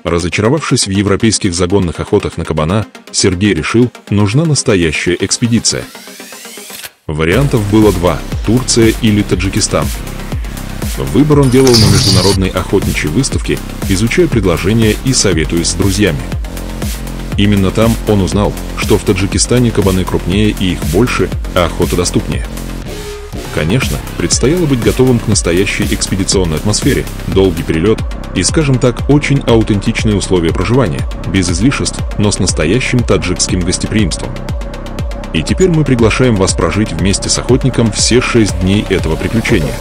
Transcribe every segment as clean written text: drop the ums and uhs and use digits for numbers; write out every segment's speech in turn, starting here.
Разочаровавшись в европейских загонных охотах на кабана, Сергей решил, нужна настоящая экспедиция. Вариантов было два – Турция или Таджикистан. Выбор он делал на международной охотничьей выставке, изучая предложения и советуясь с друзьями. Именно там он узнал, что в Таджикистане кабаны крупнее и их больше, а охота доступнее. Конечно, предстояло быть готовым к настоящей экспедиционной атмосфере, долгий перелет и, скажем так, очень аутентичные условия проживания, без излишеств, но с настоящим таджикским гостеприимством. И теперь мы приглашаем вас прожить вместе с охотником все 6 дней этого приключения.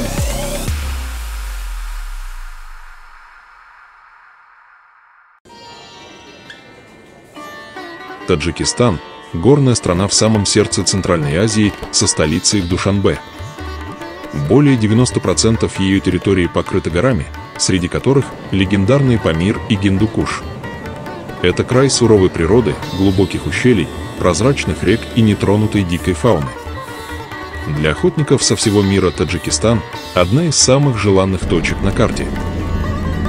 Таджикистан – горная страна в самом сердце Центральной Азии со столицей в Душанбе. Более 90% ее территории покрыты горами, среди которых легендарные Памир и Гиндукуш. Это край суровой природы, глубоких ущелий, прозрачных рек и нетронутой дикой фауны. Для охотников со всего мира Таджикистан – одна из самых желанных точек на карте.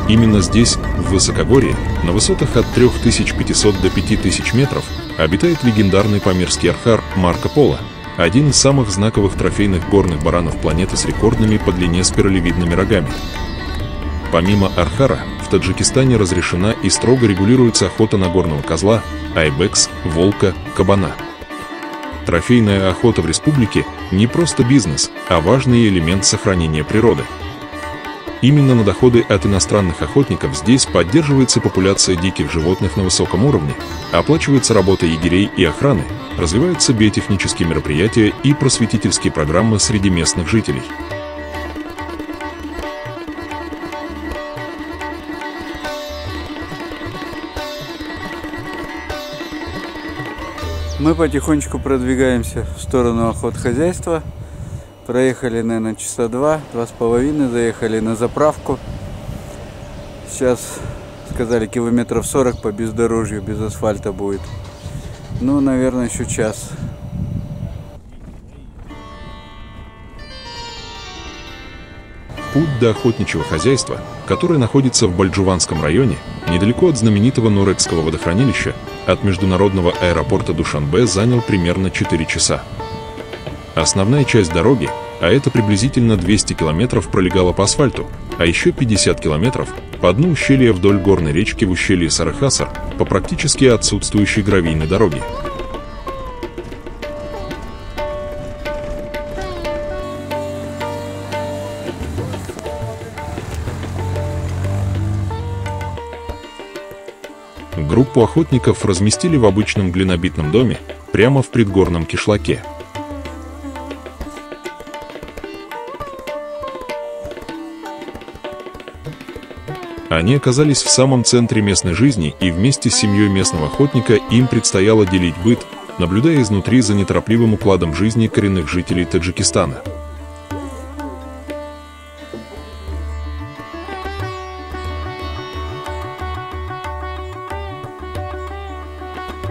Именно здесь, в высокогорье, на высотах от 3500 до 5000 метров, обитает легендарный памирский архар Марко Поло, один из самых знаковых трофейных горных баранов планеты с рекордными по длине спиралевидными рогами. Помимо архара, в Таджикистане разрешена и строго регулируется охота на горного козла, айбекс, волка, кабана. Трофейная охота в республике не просто бизнес, а важный элемент сохранения природы. Именно на доходы от иностранных охотников здесь поддерживается популяция диких животных на высоком уровне, оплачивается работа егерей и охраны, развиваются биотехнические мероприятия и просветительские программы среди местных жителей. Мы потихонечку продвигаемся в сторону охотхозяйства. Проехали, наверное, часа 2-2,5, заехали на заправку. Сейчас сказали километров 40 по бездорожью, без асфальта будет. Ну, наверное, еще час. Путь до охотничьего хозяйства, которое находится в Бальджуванском районе, недалеко от знаменитого Нурекского водохранилища, от международного аэропорта Душанбе занял примерно 4 часа. Основная часть дороги, а это приблизительно 200 километров, пролегала по асфальту, а еще 50 километров по дну ущелья вдоль горной речки в ущелье Сарахасар по практически отсутствующей гравийной дороге. Группу охотников разместили в обычном глинобитном доме прямо в предгорном кишлаке. Они оказались в самом центре местной жизни, и вместе с семьей местного охотника им предстояло делить быт, наблюдая изнутри за неторопливым укладом жизни коренных жителей Таджикистана.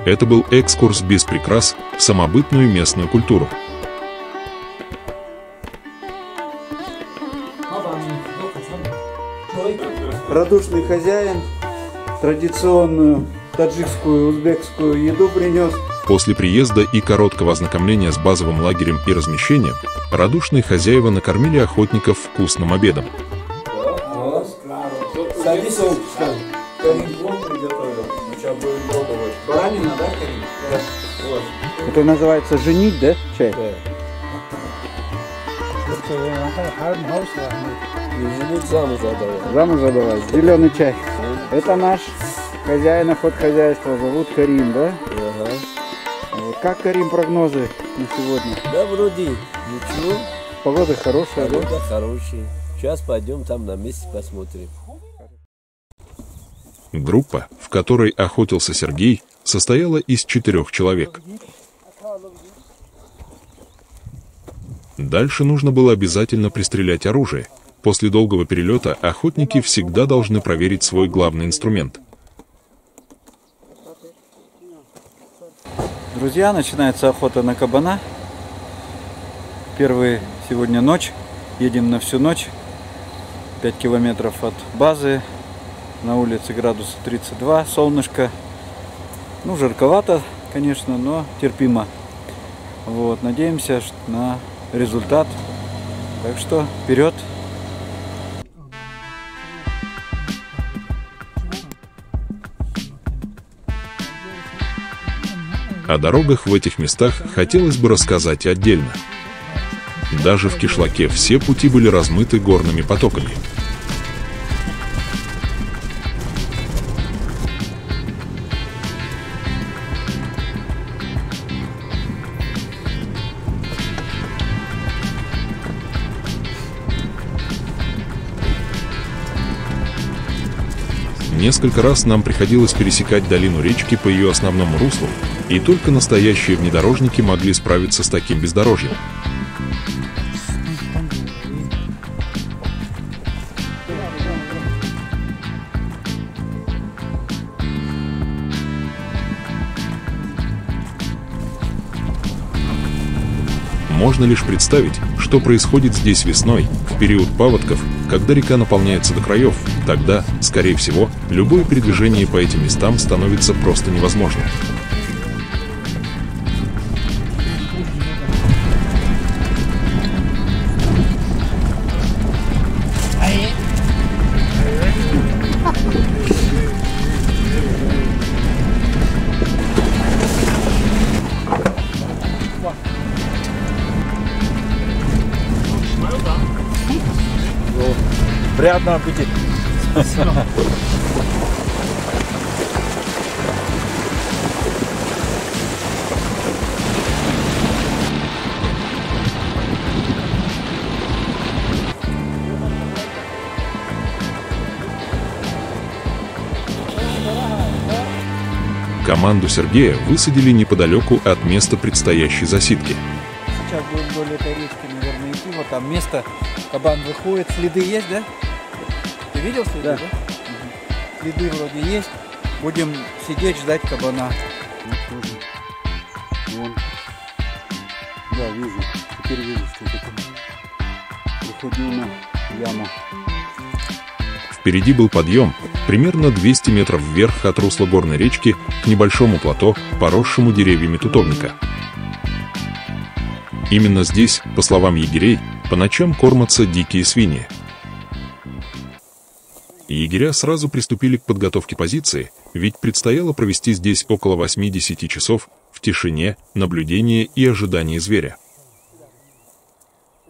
Это был экскурс без прикрас в самобытную местную культуру. Радушный хозяин традиционную таджикскую, узбекскую еду принес. После приезда и короткого ознакомления с базовым лагерем и размещением, радушные хозяева накормили охотников вкусным обедом. Садись, баранина, да, Карим? Да. Вот. Это называется женить, да, чай? Да. Замуж задавать. Зеленый чай. Это наш хозяин охотхозяйства, зовут Карим, да? Ага. Вот. Как, Карим, прогнозы на сегодня? Да, вроде ничего. Погода хорошая, да? Погода хорошая. Сейчас пойдем там на месте посмотрим. Группа, в которой охотился Сергей, состояла из 4 человек. Дальше нужно было обязательно пристрелять оружие. После долгого перелета охотники всегда должны проверить свой главный инструмент. Друзья, начинается охота на кабана. Первый сегодня ночь. Едем на всю ночь. 5 километров от базы. На улице градусов 32, солнышко. Ну, жарковато, конечно, но терпимо. Вот, надеемся на результат. Так что вперед! О дорогах в этих местах хотелось бы рассказать отдельно. Даже в кишлаке все пути были размыты горными потоками. Несколько раз нам приходилось пересекать долину речки по ее основному руслу, и только настоящие внедорожники могли справиться с таким бездорожьем. Можно лишь представить, что происходит здесь весной, в период паводков, когда река наполняется до краев. Тогда, скорее всего, любое передвижение по этим местам становится просто невозможным. Приятного аппетита! Спасибо. Команду Сергея высадили неподалеку от места предстоящей засидки. Сейчас будем вдоль этой речки, наверное, идти. Вот там место, кабан выходит. Следы есть, да? Ты видел следы, да? Угу. Следы вроде есть. Будем сидеть, ждать кабана. Вот тоже. Вон. Да, вижу. Теперь вижу, что это приходил на яму. Впереди был подъем, примерно 200 метров вверх от русла горной речки к небольшому плато, поросшему деревьями тутовника. Именно здесь, по словам егерей, по ночам кормятся дикие свиньи. Егеря сразу приступили к подготовке позиции, ведь предстояло провести здесь около 8-10 часов в тишине, наблюдении и ожидании зверя.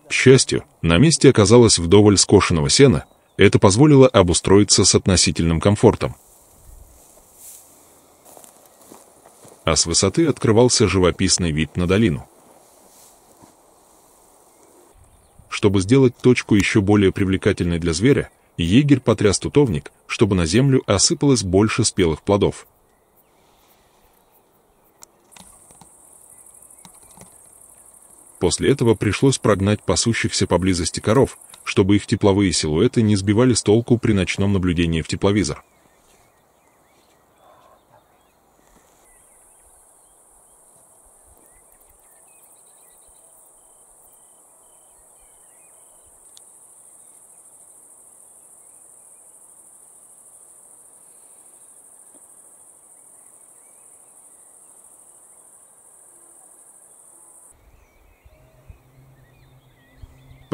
К счастью, на месте оказалось вдоволь скошенного сена. Это позволило обустроиться с относительным комфортом. А с высоты открывался живописный вид на долину. Чтобы сделать точку еще более привлекательной для зверя, егерь потряс тутовник, чтобы на землю осыпалось больше спелых плодов. После этого пришлось прогнать пасущихся поблизости коров, чтобы их тепловые силуэты не сбивали с толку при ночном наблюдении в тепловизор.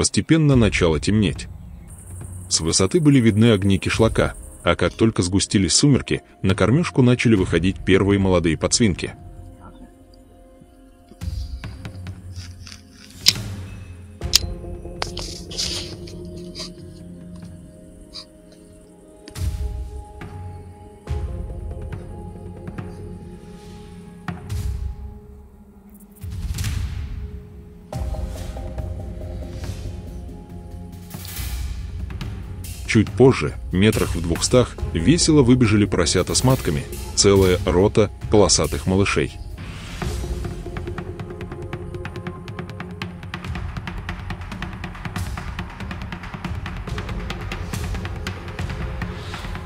Постепенно начало темнеть. С высоты были видны огни кишлака, а как только сгустились сумерки, на кормежку начали выходить первые молодые подсвинки. Чуть позже, метрах в 200, весело выбежали поросята с матками, целая рота полосатых малышей.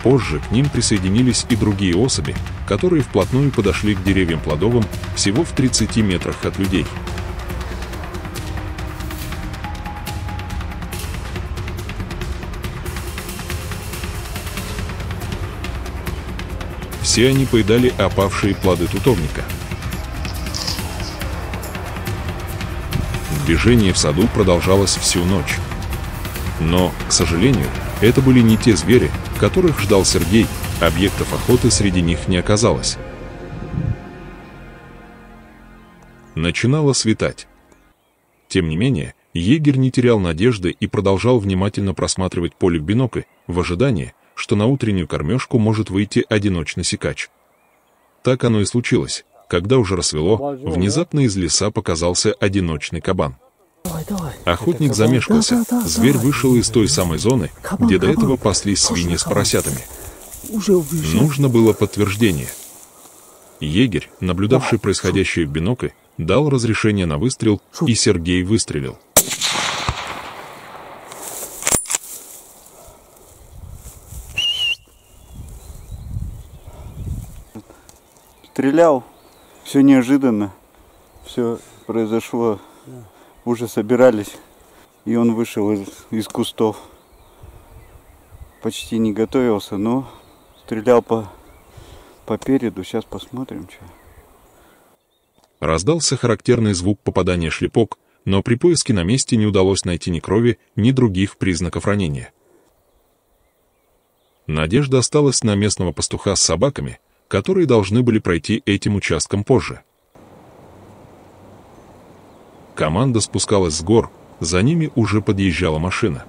Позже к ним присоединились и другие особи, которые вплотную подошли к деревьям плодовым всего в 30 метрах от людей. Все они поедали опавшие плоды тутовника. Движение в саду продолжалось всю ночь. Но, к сожалению, это были не те звери, которых ждал Сергей, объектов охоты среди них не оказалось. Начинало светать. Тем не менее, егерь не терял надежды и продолжал внимательно просматривать поле в бинокль, в ожидании, что на утреннюю кормежку может выйти одиночный сикач. Так оно и случилось. Когда уже рассвело, внезапно из леса показался одиночный кабан. Охотник замешкался. Зверь вышел из той самой зоны, где до этого паслись свиньи с поросятами. Нужно было подтверждение. Егерь, наблюдавший происходящее в бинокль, дал разрешение на выстрел, и Сергей выстрелил. Стрелял, все неожиданно, все произошло, уже собирались, и он вышел из кустов. Почти не готовился, но стрелял по переду, сейчас посмотрим, что. Раздался характерный звук попадания шлепок, но при поиске на месте не удалось найти ни крови, ни других признаков ранения. Надежда осталась на местного пастуха с собаками, которые должны были пройти этим участком позже. Команда спускалась с гор, за ними уже подъезжала машина.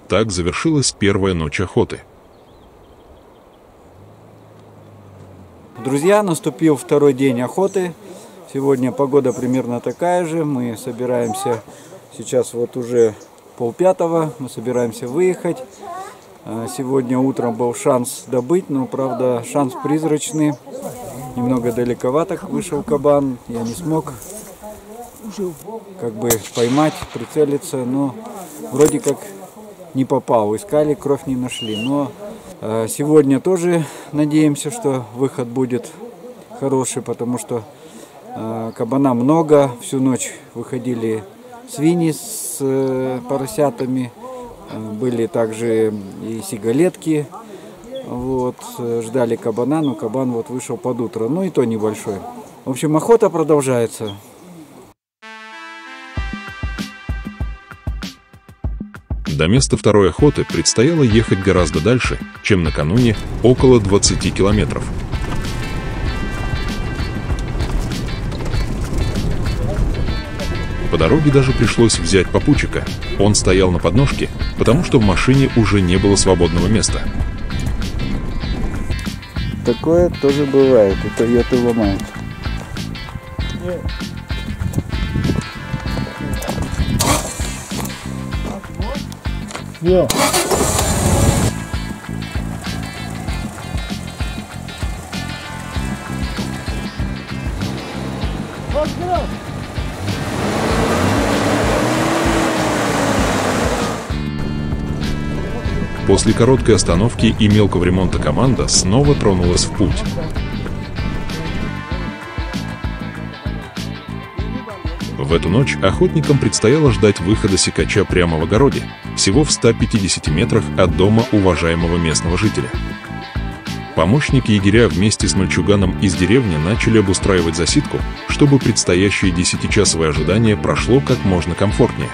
Так завершилась первая ночь охоты. Друзья, наступил второй день охоты. Сегодня погода примерно такая же. Мы собираемся, сейчас вот уже 4:30, мы собираемся выехать. Сегодня утром был шанс добыть, но, правда, шанс призрачный. Немного далековато вышел кабан, я не смог как бы поймать, прицелиться, но вроде как не попал. Искали, кровь не нашли. Но сегодня тоже надеемся, что выход будет хороший, потому что кабана много. Всю ночь выходили свиньи с поросятами. Были также и сигалетки. Вот, ждали кабана, но кабан вот вышел под утро. Ну и то небольшой. В общем, охота продолжается. До места второй охоты предстояло ехать гораздо дальше, чем накануне, около 20 километров. По дороге даже пришлось взять попутчика. Он стоял на подножке, потому что в машине уже не было свободного места. Такое тоже бывает, и Тойоты ломают. После короткой остановки и мелкого ремонта команда снова тронулась в путь. В эту ночь охотникам предстояло ждать выхода сикача прямо в огороде, всего в 150 метрах от дома уважаемого местного жителя. Помощник егеря вместе с мальчуганом из деревни начали обустраивать засидку, чтобы предстоящее 10-часовое ожидание прошло как можно комфортнее.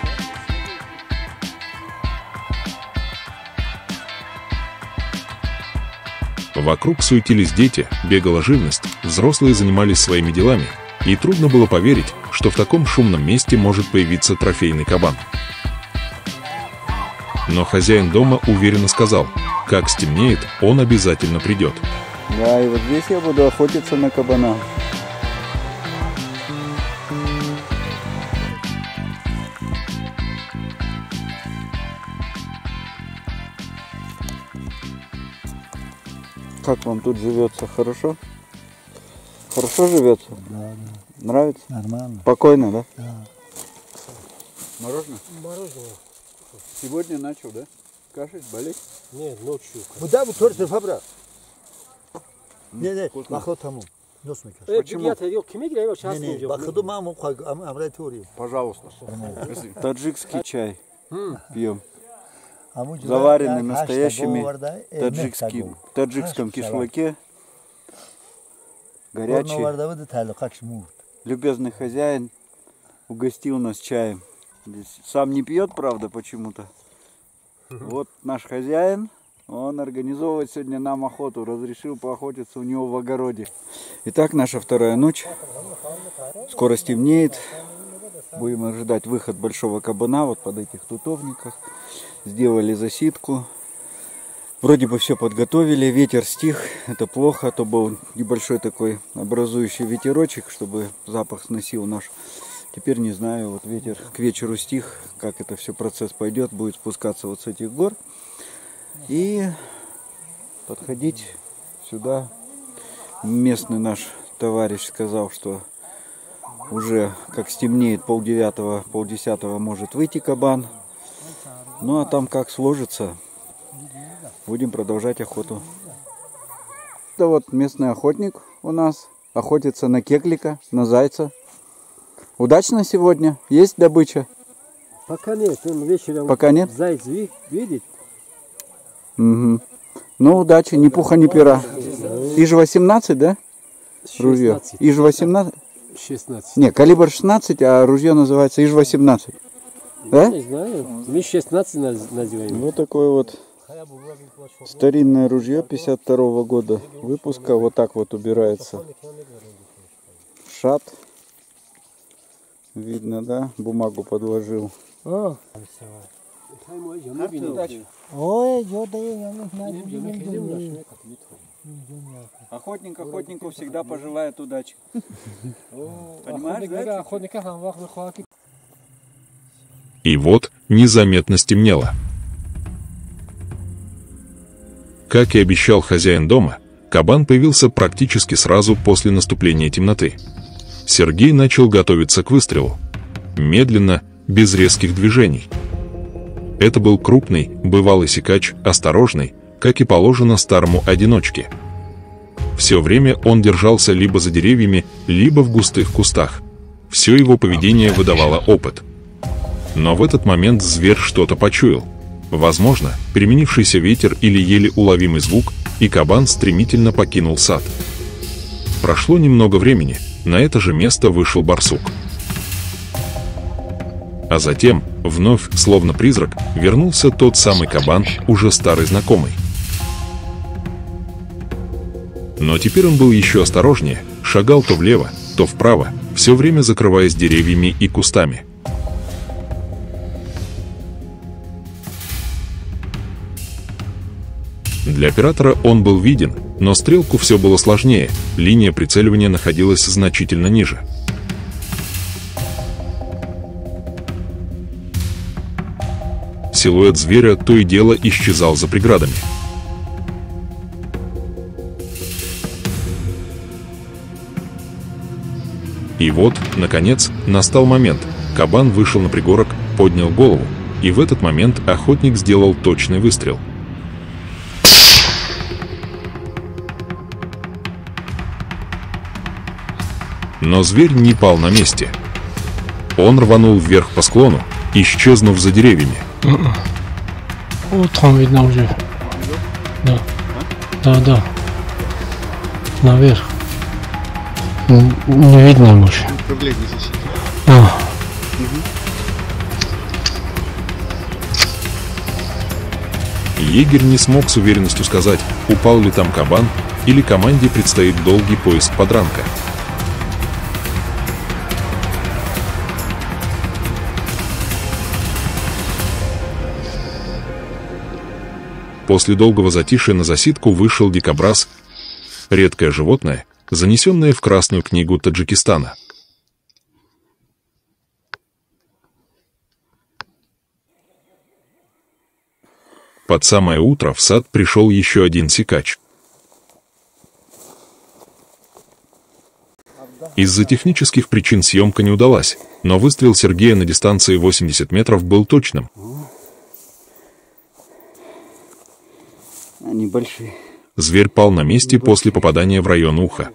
Вокруг суетились дети, бегала живность, взрослые занимались своими делами, и трудно было поверить, что в таком шумном месте может появиться трофейный кабан. Но хозяин дома уверенно сказал, как стемнеет, он обязательно придет. Да, и вот здесь я буду охотиться на кабана. Как вам тут живется? Хорошо? Хорошо живется? Да. Нравится? Нормально. Спокойно, да? Да. Мороженое? Мороженое. Сегодня начал, да? Кашлять, болеть? Нет, ночью. Куда вы торт фабра? Не, бахот тому. Почему? Не, бахоту маму амратори. Пожалуйста. Таджикский чай пьем. Заваренный настоящими таджикском кишлаке горячий. Любезный хозяин угостил нас чаем. Сам не пьет, правда, почему-то. Вот наш хозяин, он организовывает сегодня нам охоту, разрешил поохотиться у него в огороде. Итак, наша вторая ночь. Скоро стемнеет. Будем ожидать выход большого кабана вот под этих тутовниках. Сделали засидку. Вроде бы все подготовили. Ветер стих. Это плохо, а то был небольшой такой образующий ветерочек, чтобы запах сносил наш. Теперь не знаю, вот ветер к вечеру стих, как это все процесс пойдет, будет спускаться вот с этих гор и подходить сюда. Местный наш товарищ сказал, что уже как стемнеет 8:30, 9:30 может выйти кабан. Ну а там как сложится, будем продолжать охоту. Это вот местный охотник у нас охотится на кеглика, на зайца. Удачно сегодня? Есть добыча? Пока нет, он вечером пока нет? Заяц видит. Угу. Ну, удачи, ни пуха, ни пера. ИЖ-18, да? 16. Ружье. ИЖ-18? 16. Не, калибр 16, а ружье называется ИЖ-18. Да? Не знаю. Мы 16 называем. Вот такое вот старинное ружье 52-го года выпуска. Вот так вот убирается. Шат. Видно, да? Бумагу подложил. Охотник охотнику всегда пожелает удачи. Понимаешь, да? И вот незаметно стемнело. Как и обещал хозяин дома, кабан появился практически сразу после наступления темноты. Сергей начал готовиться к выстрелу. Медленно, без резких движений. Это был крупный, бывалый сикач, осторожный, как и положено старому одиночке. Все время он держался либо за деревьями, либо в густых кустах. Все его поведение выдавало опыт. Но в этот момент зверь что-то почуял. Возможно, переменившийся ветер или еле уловимый звук, и кабан стремительно покинул сад. Прошло немного времени. На это же место вышел барсук. А затем, вновь, словно призрак, вернулся тот самый кабан, уже старый знакомый. Но теперь он был еще осторожнее, шагал то влево, то вправо, все время закрываясь деревьями и кустами. Для оператора он был виден, но стрелку все было сложнее, линия прицеливания находилась значительно ниже. Силуэт зверя то и дело исчезал за преградами. И вот, наконец, настал момент. Кабан вышел на пригорок, поднял голову, и в этот момент охотник сделал точный выстрел. Но зверь не пал на месте. Он рванул вверх по склону, исчезнув за деревьями. Вот там видно уже. Да. Да. Наверх. Не видно больше. Егерь не смог с уверенностью сказать, упал ли там кабан, или команде предстоит долгий поиск подранка. После долгого затишья на засидку вышел дикобраз, редкое животное, занесенное в Красную книгу Таджикистана. Под самое утро в сад пришел еще один сикач. Из-за технических причин съемка не удалась, но выстрел Сергея на дистанции 80 метров был точным. Они большие. Зверь пал на месте после попадания в район уха.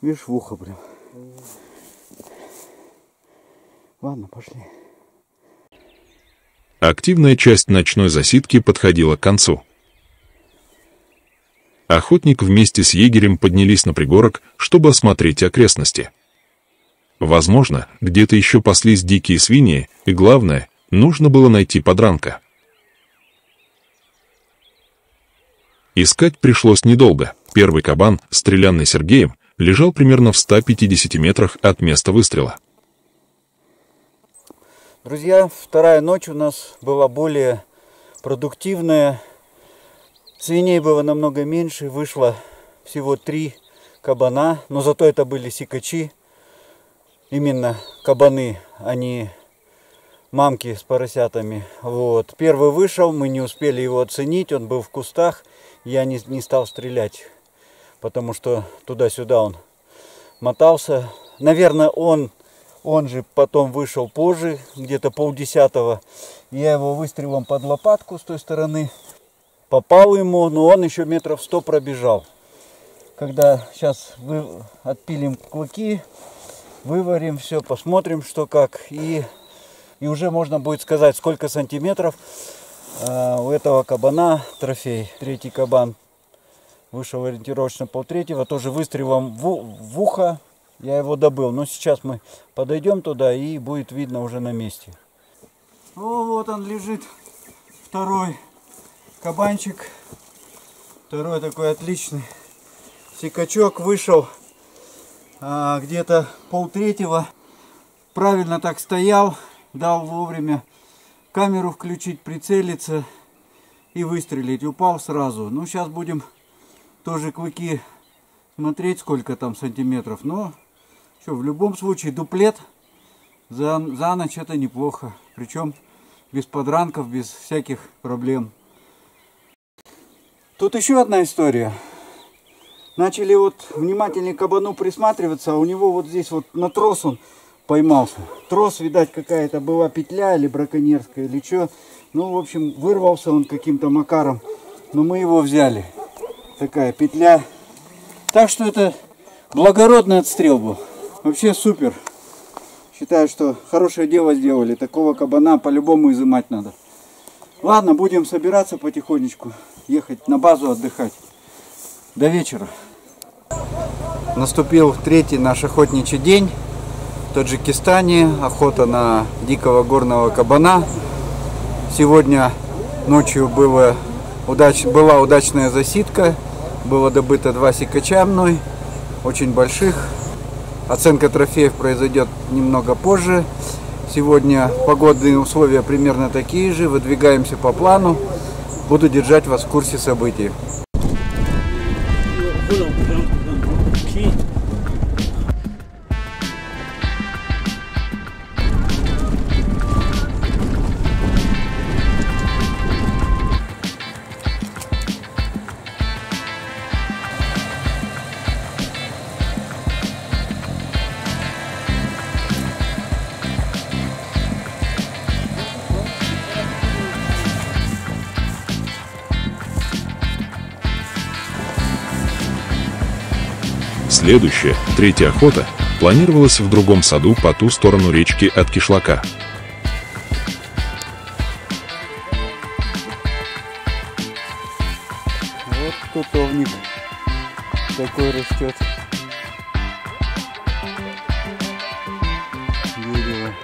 Видишь, в ухо прям. Ладно, пошли. Активная часть ночной засидки подходила к концу. охотник вместе с егерем поднялись на пригорок, чтобы осмотреть окрестности. Возможно, где-то еще паслись дикие свиньи, и главное, нужно было найти подранка. Искать пришлось недолго. Первый кабан, стрелянный Сергеем, лежал примерно в 150 метрах от места выстрела. Друзья, вторая ночь у нас была более продуктивная. Свиней было намного меньше, вышло всего 3 кабана, но зато это были сикачи. Именно кабаны, а не мамки с поросятами. Вот. Первый вышел, мы не успели его оценить, он был в кустах. Я не стал стрелять, потому что туда-сюда он мотался. Наверное, он же потом вышел позже, где-то 9:30. Я его выстрелом под лопатку с той стороны попал ему, но он еще метров 100 пробежал. Когда сейчас отпилим клыки, выварим все, посмотрим, что как. И уже можно будет сказать, сколько сантиметров у этого кабана трофей. Третий кабан вышел ориентировочно 2:30, тоже выстрелом в ухо я его добыл. Но сейчас мы подойдем туда и будет видно уже на месте. О, вот он лежит, второй кабанчик. Второй такой отличный сикачок вышел где-то 2:30. Правильно так стоял, дал вовремя камеру включить, прицелиться и выстрелить. Упал сразу. Ну, сейчас будем тоже клыки смотреть, сколько там сантиметров. Но что, в любом случае дуплет за ночь это неплохо. Причем без подранков, без всяких проблем. Тут еще одна история. Начали вот внимательнее к кабану присматриваться, а у него вот здесь вот на трос он поймался. Трос, видать, какая-то была петля или браконьерская, или что. Ну, в общем, вырвался он каким-то макаром. Но мы его взяли. Такая петля. Так что это благородный отстрел был. Вообще супер. Считаю, что хорошее дело сделали. Такого кабана по-любому изымать надо. Ладно, будем собираться потихонечку. Ехать на базу отдыхать. До вечера. Наступил 3-й наш охотничий день. В Таджикистане охота на дикого горного кабана. Сегодня ночью была удачная засидка. Было добыто 2 сикача мной, очень больших. Оценка трофеев произойдет немного позже. Сегодня погодные условия примерно такие же. Выдвигаемся по плану. Буду держать вас в курсе событий. Следующая, 3-я охота, планировалась в другом саду по ту сторону речки от кишлака. Вот тутовник такой растет. Дерево.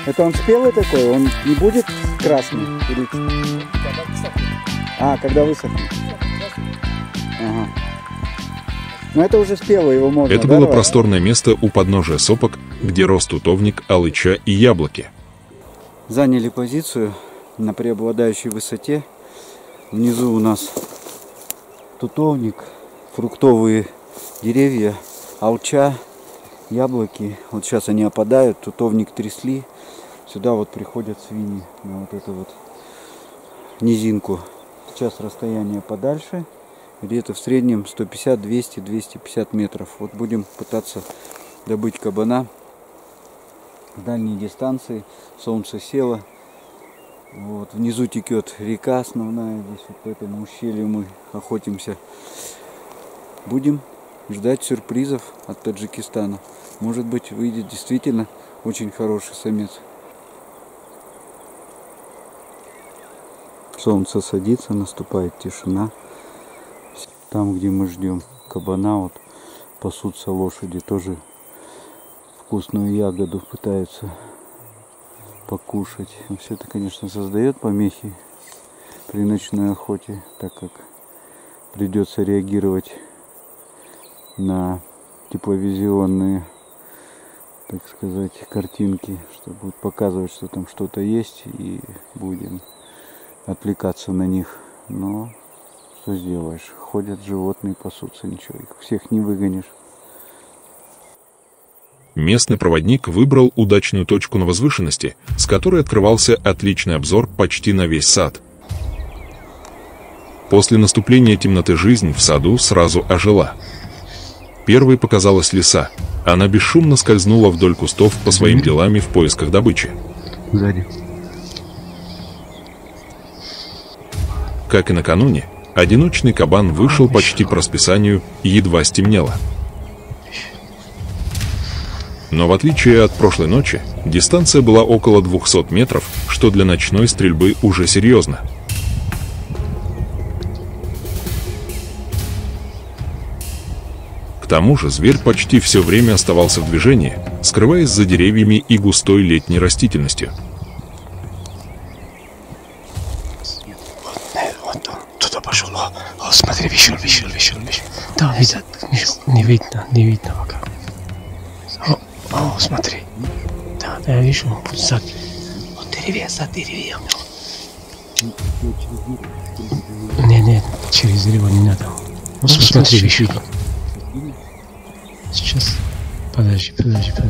Это он спелый такой? Он не будет красный? А, когда высохнет. Ага. Но это уже спело, его можно. Это было просторное место у подножия сопок, где рос тутовник, алыча и яблоки. Заняли позицию на преобладающей высоте. Внизу у нас тутовник, фруктовые деревья, алча, яблоки. Вот сейчас они опадают, тутовник трясли. Сюда вот приходят свиньи на вот эту вот низинку. Сейчас расстояние подальше. Где-то в среднем 150, 200, 250 метров. Вот будем пытаться добыть кабана с дальней дистанции. Солнце село. Вот. Внизу текет река основная. Здесь вот по этому ущелью мы охотимся. Будем ждать сюрпризов от Таджикистана. Может быть, выйдет действительно очень хороший самец. Солнце садится, наступает тишина. Там, где мы ждем кабана, вот пасутся лошади, тоже вкусную ягоду пытаются покушать. Все это, конечно, создает помехи при ночной охоте, так как придется реагировать на тепловизионные, так сказать, картинки, что будет показывать, что там что-то есть, и будем отвлекаться на них. Но что сделаешь? Ходят животные, пасутся, ничего, их всех не выгонишь. Местный проводник выбрал удачную точку на возвышенности, с которой открывался отличный обзор почти на весь сад. После наступления темноты жизнь в саду сразу ожила. Первой показалась лиса. Она бесшумно скользнула вдоль кустов по своим делам в поисках добычи. Сзади. Как и накануне, одиночный кабан вышел почти по расписанию, едва стемнело. Но в отличие от прошлой ночи, дистанция была около 200 метров, что для ночной стрельбы уже серьезно. К тому же зверь почти все время оставался в движении, скрываясь за деревьями и густой летней растительностью. Вот он туда пошел. О, смотри, вещер. Да, не видно пока. О, смотри. Да, я вижу, он сзади. Вот деревья, за деревьями. Нет, через дерево не надо. Вот смотри, вещер. Сейчас. Подожди.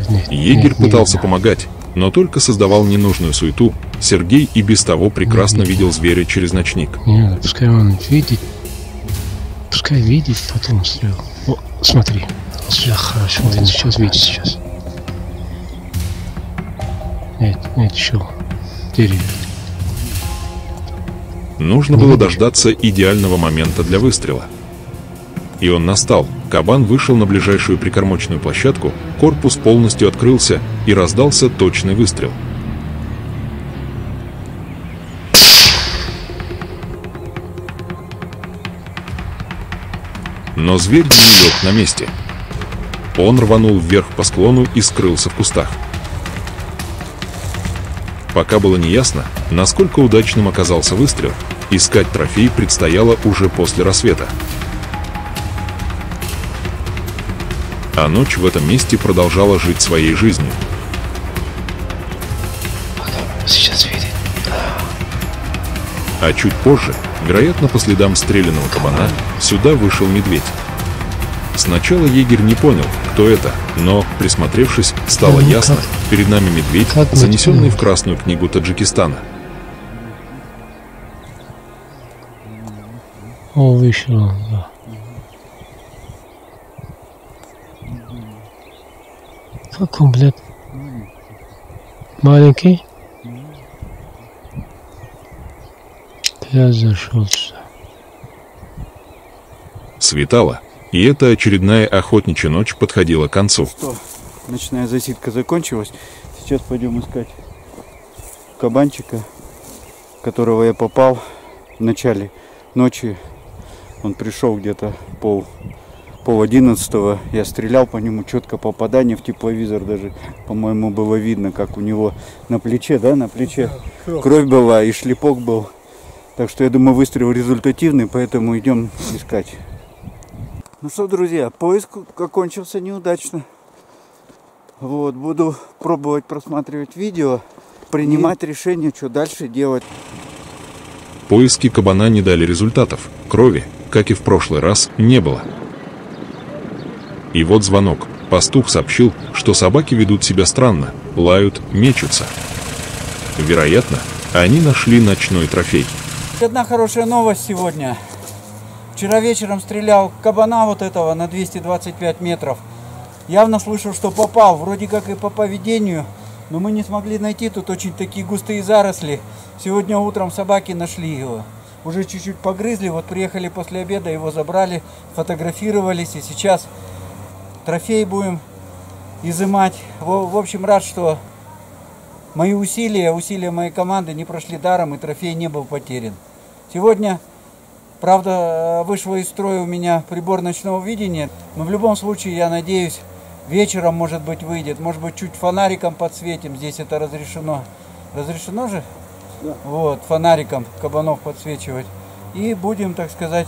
Нет, Егерь пытался помогать, но только создавал ненужную суету. Сергей и без того прекрасно видел зверя через ночник. Не надо, пускай он видит. Пускай видит, потом стрел. О, смотри. Сейчас хорошо, он сейчас видит сейчас. Нет, еще. Деревья. Нужно было дождаться идеального момента для выстрела. И он настал. Кабан вышел на ближайшую прикормочную площадку, корпус полностью открылся и раздался точный выстрел. Но зверь не лег на месте. Он рванул вверх по склону и скрылся в кустах. Пока было неясно, насколько удачным оказался выстрел, искать трофей предстояло уже после рассвета. А ночь в этом месте продолжала жить своей жизнью. Сейчас видит. А чуть позже, вероятно по следам стрелянного кабана, сюда вышел медведь. Сначала егерь не понял, кто это, но, присмотревшись, стало ясно, перед нами медведь, занесенный в Красную книгу Таджикистана. О, вышел, да. Как он, блядь? Маленький? Я зашел сюда. Светало, и эта очередная охотничья ночь подходила к концу. Что, ночная засидка закончилась. Сейчас пойдем искать кабанчика, которого я попал в начале ночи. Он пришел где-то пол 11. Я стрелял по нему, четко попадание в тепловизор даже, по-моему, было видно, как у него на плече, да, на плече кровь была и шлепок был. Так что я думаю, выстрел результативный, поэтому идем искать. Ну что, друзья, поиск окончился неудачно. Вот, буду пробовать просматривать видео, принимать решение, что дальше делать. Поиски кабана не дали результатов. Крови, как и в прошлый раз, не было. И вот звонок. Пастух сообщил, что собаки ведут себя странно, лают, мечутся. Вероятно, они нашли ночной трофей. Одна хорошая новость сегодня. Вчера вечером стрелял кабана вот этого на 225 метров. Явно слышал, что попал. Вроде как и по поведению, но мы не смогли найти. Тут очень такие густые заросли. Сегодня утром собаки нашли его. Уже чуть-чуть погрызли. Вот приехали после обеда, его забрали, фотографировались. И сейчас трофей будем изымать. В общем, рад, что мои усилия моей команды не прошли даром, и трофей не был потерян. Сегодня, правда, вышел из строя у меня прибор ночного видения, но в любом случае, я надеюсь, вечером, может быть, выйдет, может быть, чуть фонариком подсветим, здесь это разрешено. Разрешено же? Да. Вот, фонариком кабанов подсвечивать. И будем, так сказать,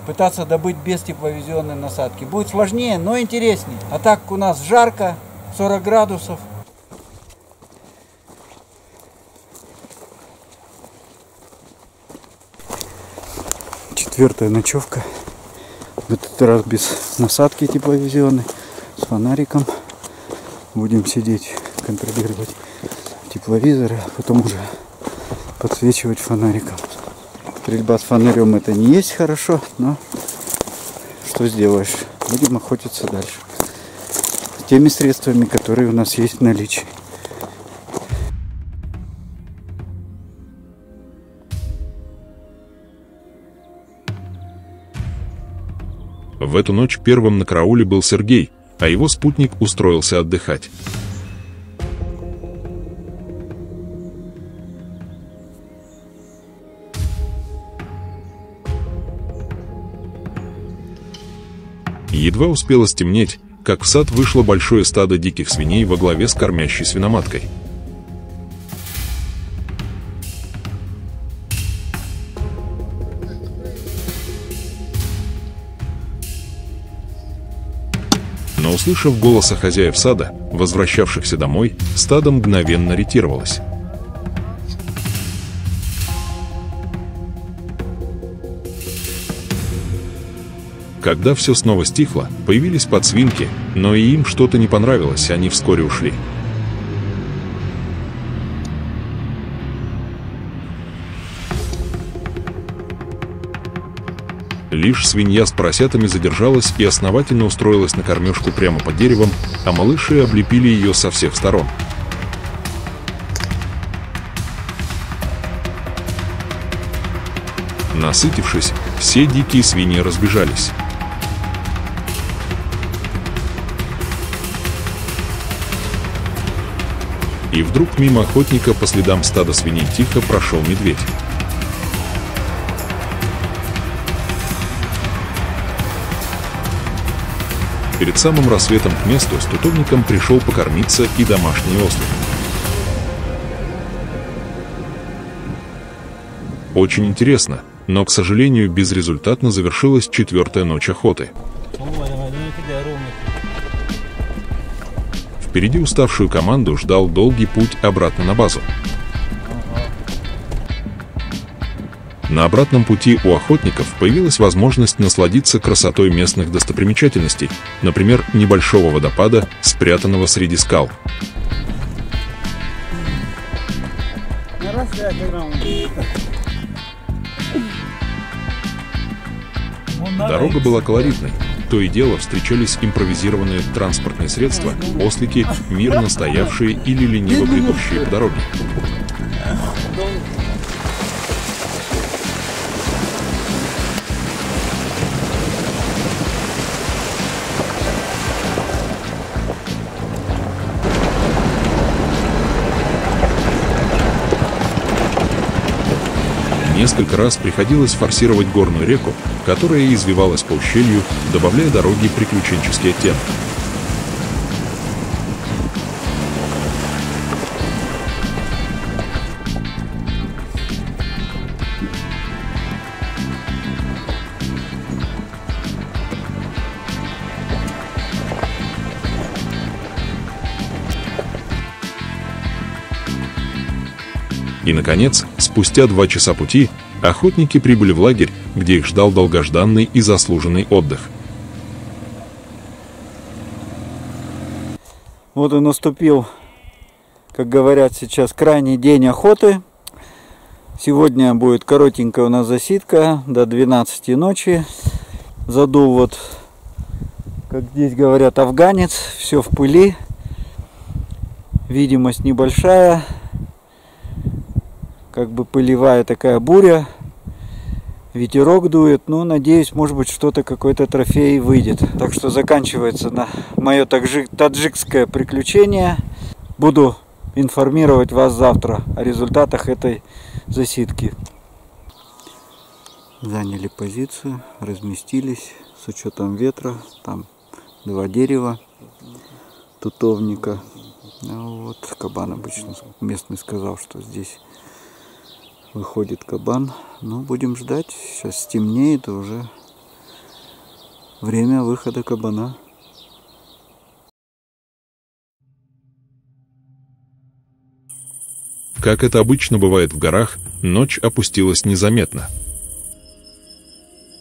пытаться добыть без тепловизионной насадки. Будет сложнее, но интереснее. А так у нас жарко, 40 градусов. Четвертая ночевка. В этот раз без насадки тепловизионной, с фонариком. Будем сидеть, контролировать тепловизоры, а потом уже подсвечивать фонариком. Стрельба с фонарем это не есть хорошо, но что сделаешь? Будем охотиться дальше теми средствами, которые у нас есть в наличии. В эту ночь первым на карауле был Сергей, а его спутник устроился отдыхать. Едва успело стемнеть, как в сад вышло большое стадо диких свиней во главе с кормящей свиноматкой. Но, услышав голоса хозяев сада, возвращавшихся домой, стадо мгновенно ретировалось. Когда все снова стихло, появились подсвинки, но и им что-то не понравилось, они вскоре ушли. Лишь свинья с поросятами задержалась и основательно устроилась на кормежку прямо под деревом, а малыши облепили ее со всех сторон. Насытившись, все дикие свиньи разбежались. И вдруг мимо охотника по следам стада свиней тихо прошел медведь. Перед самым рассветом к месту с тутовником пришел покормиться и домашний ослик. Очень интересно, но, к сожалению, безрезультатно завершилась четвертая ночь охоты. Впереди уставшую команду ждал долгий путь обратно на базу. На обратном пути у охотников появилась возможность насладиться красотой местных достопримечательностей, например, небольшого водопада, спрятанного среди скал. Дорога была колоритной. То и дело встречались импровизированные транспортные средства, ослики, мирно стоявшие или лениво бредущие по дороге. Несколько раз приходилось форсировать горную реку, которая извивалась по ущелью, добавляя дороге приключенческий оттенок. И, наконец, спустя 2 часа пути, охотники прибыли в лагерь, где их ждал долгожданный и заслуженный отдых. Вот и наступил, как говорят сейчас, крайний день охоты. Сегодня будет коротенькая у нас засидка до 12 ночи. Задул вот, как здесь говорят, афганец, все в пыли. Видимость небольшая. Как бы пылевая такая буря, ветерок дует, ну, надеюсь, может быть, что-то, какой-то трофей выйдет. Так что заканчивается на мое таджикское приключение. Буду информировать вас завтра о результатах этой засидки. Заняли позицию, разместились с учетом ветра. Там 2 дерева тутовника. Вот кабан обычно местный сказал, что здесь выходит кабан. Ну, будем ждать. Сейчас стемнеет, и уже время выхода кабана. Как это обычно бывает в горах, ночь опустилась незаметно.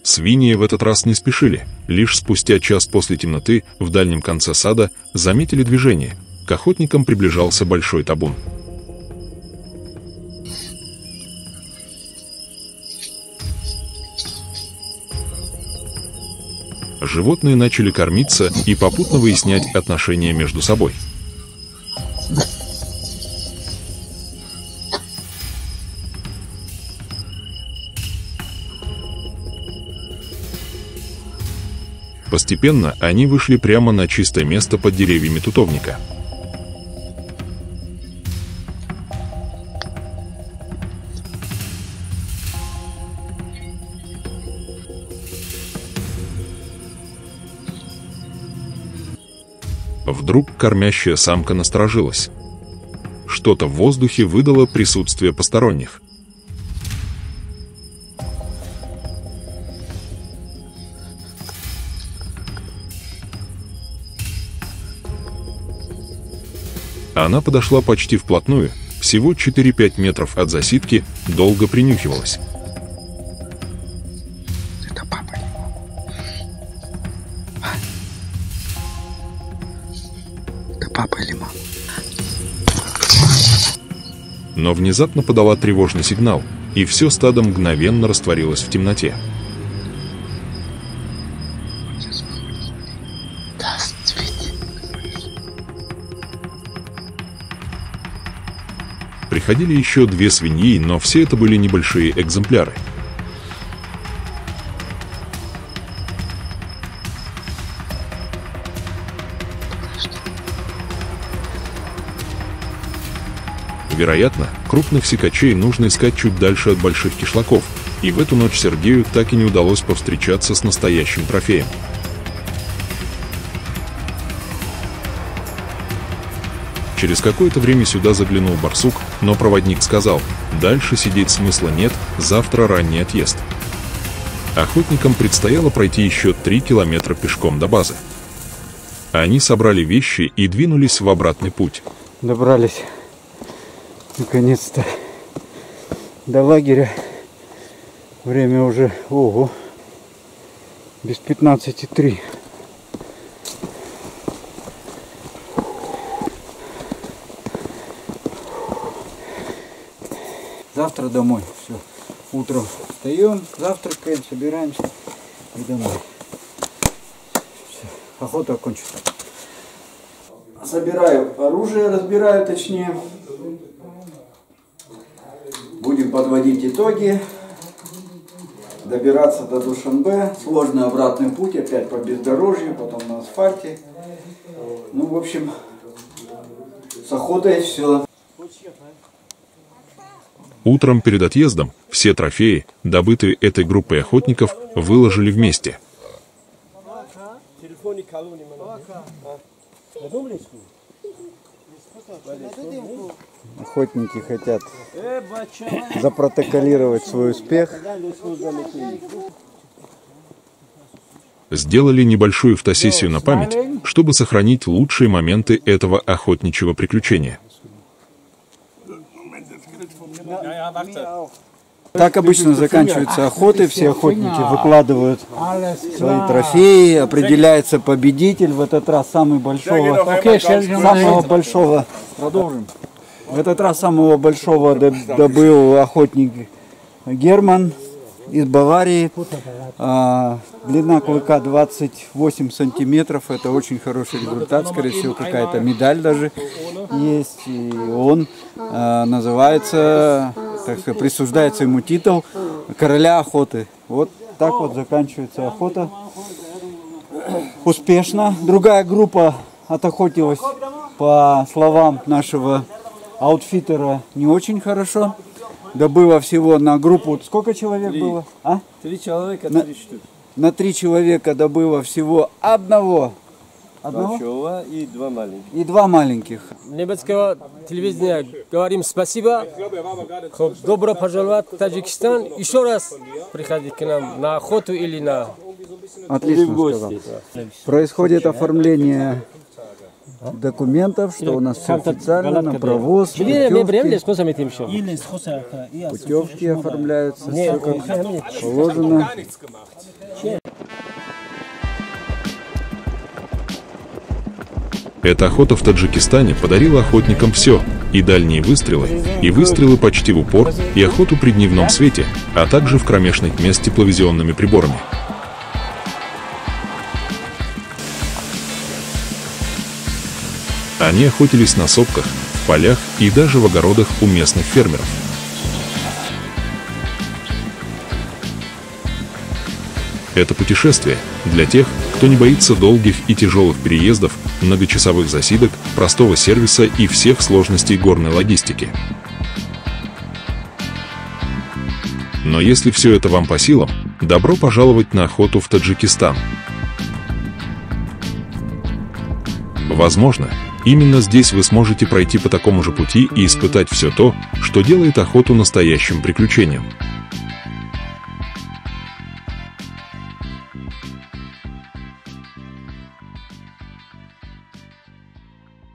Свиньи в этот раз не спешили. Лишь спустя час после темноты в дальнем конце сада заметили движение. К охотникам приближался большой табун. Животные начали кормиться и попутно выяснять отношения между собой. Постепенно они вышли прямо на чистое место под деревьями тутовника. Вдруг кормящая самка насторожилась. Что-то в воздухе выдало присутствие посторонних. Она подошла почти вплотную, всего 4-5 метров от засидки, долго принюхивалась. Это папа или мама? Это папа или мама? Но внезапно подала тревожный сигнал, и все стадо мгновенно растворилось в темноте. Приходили еще 2 свиньи, но все это были небольшие экземпляры. Вероятно, крупных сикачей нужно искать чуть дальше от больших кишлаков, и в эту ночь Сергею так и не удалось повстречаться с настоящим трофеем. Через какое-то время сюда заглянул барсук, но проводник сказал: дальше сидеть смысла нет, завтра ранний отъезд. Охотникам предстояло пройти еще 3 километра пешком до базы. Они собрали вещи и двинулись в обратный путь. Добрались наконец-то до лагеря. Время уже, ого, без 15:03. Завтра домой. Все. Утром встаем, завтракаем, собираемся и домой. Все. Охота окончена. Собираю оружие, разбираю точнее. Будем подводить итоги. Добираться до Душанбе. Сложный обратный путь, опять по бездорожью, потом на асфальте. Ну, в общем, с охотой все. Утром перед отъездом все трофеи, добытые этой группой охотников, выложили вместе. Охотники хотят запротоколировать свой успех. Сделали небольшую фотосессию на память, чтобы сохранить лучшие моменты этого охотничьего приключения. Так обычно заканчиваются охоты, все охотники выкладывают свои трофеи, определяется победитель, в этот раз самого большого, продолжим. В этот раз самого большого добыл охотник Герман из Баварии. Длина клыка 28 сантиметров, это очень хороший результат, скорее всего какая-то медаль даже есть. И он называется, так сказать, присуждается ему титул короля охоты. Вот так вот заканчивается охота. Успешно. Другая группа отохотилась, по словам нашего аутфиттера, не очень хорошо. Добыло всего на группу, сколько человек было? 3 3 человека, 3 штуки. На 3 человека добыло всего одного Большого и 2 маленьких. и 2 маленьких. Немецкого телевидения говорим спасибо. Добро пожаловать в Таджикистан. Еще раз приходите к нам на охоту или на... Отлично сказал. Происходит оформление документов, что у нас все официально, на провоз, путевки оформляются, все как положено. Эта охота в Таджикистане подарила охотникам все: и дальние выстрелы, и выстрелы почти в упор, и охоту при дневном свете, а также в кромешной тьме с тепловизионными приборами. Они охотились на сопках, в полях и даже в огородах у местных фермеров. Это путешествие для тех, кто не боится долгих и тяжелых переездов, многочасовых засидок, простого сервиса и всех сложностей горной логистики. Но если все это вам по силам, добро пожаловать на охоту в Таджикистан. Возможно, именно здесь вы сможете пройти по такому же пути и испытать все то, что делает охоту настоящим приключением.